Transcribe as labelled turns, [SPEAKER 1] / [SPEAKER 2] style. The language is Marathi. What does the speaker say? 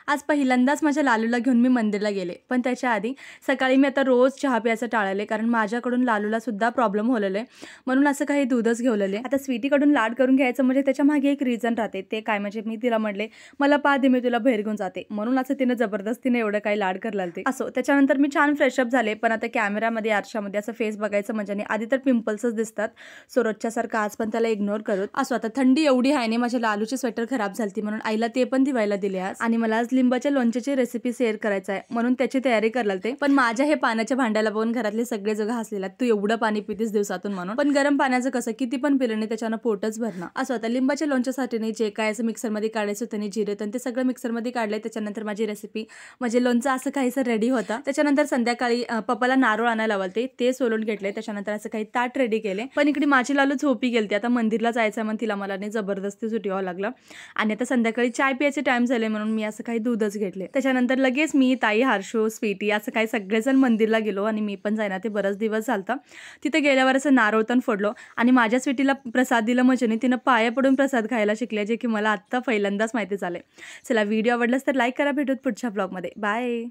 [SPEAKER 1] आज पहिल्यांदाच माझ्या लालूला घेऊन मी मंदिरला गेले, पण त्याच्या आधी सकाळी मी आता रोज चहा प्यायचं टाळले, कारण माझ्याकडून लालूला सुद्धा प्रॉब्लेम होलेले, म्हणून असं काही दूधच घेवलेले. आता स्वीटीकडून लाड करून घ्यायचं म्हणजे त्याच्या मागे एक रिझन राहते. ते काय म्हणजे मी तिला म्हटले मला पा दे, मी तुला बाहेर घेऊन जाते, म्हणून असं तिने जबरदस्तीने एवढं काही लाड करला ते असो. त्याच्यानंतर मी छान फ्रेशअप झाले, पण आता कॅमेरामध्ये आरशामध्ये असं फेस बघायचं म्हणजे नाही. आधी तर पिंपल्सच दिसतात, सो रोजच्यासारखं आज पण त्याला इग्नोर करत असो. आता थंडी एवढी आहे आणि माझ्या लालूची स्वेटर खराब झाली, म्हणून आईला ते पण दिवायला दिले आज. आणि मला आज लिंबाच्या लोणच्याची रेसिपी शेअर करायचं आहे, म्हणून त्याची तयारी करायला ते. पण माझ्या हे पाण्याच्या भांड्याला बघून घरातले सगळे जग हसलेला, तू एवढं पाणी पितीस दिवसातून म्हणून. पण गरम पाण्याचं कसं किती पण पिलं नाही त्याच्यानं पोटच भरणं असं. आता लिंबाच्या लोणच्यासाठी नाही जे काय असं मिक्सरमध्ये काढायचं होतं, जिरे तर ते सगळं मिक्सरमध्ये काढलंय. त्याच्यानंतर माझी रेसिपी म्हणजे लोणचं असं काहीसं रेडी होता. त्याच्यानंतर संध्याकाळी पप्पाला नारळ आणायला लावले, ते सोलून घेतले. त्याच्यानंतर असं काही ताट रेडी केले. पण इकडे माझी लालू झोपी गेलती. आता मंदिरला जायचं म्हणून तिला मला नाही जबरदस्ती सुटवावं लागलं. आणि आता संध्याकाळी चाय प्यायचे टाइम झाले, म्हणून मी असं काही दूधच घेतले. त्याच्यानंतर लगेच मी, ताई, हर्षू, स्वीटी असं काही सगळेजण मंदिरला गेलो. आणि मी पण जाईना, ते बरंच दिवस झालता. तिथे गेल्यावर असं नारळ पण फोडलो आणि माझ्या स्वीटीला प्रसाद दिला म्हणजे तिनं पाया पडून प्रसाद खायला शिकले, जे की मला आत्ता पहिल्यांदाच माहिती झाले. चला, व्हिडिओ आवडलास तर लाईक करा. भेटूत पुढच्या ब्लॉगमध्ये. बाय.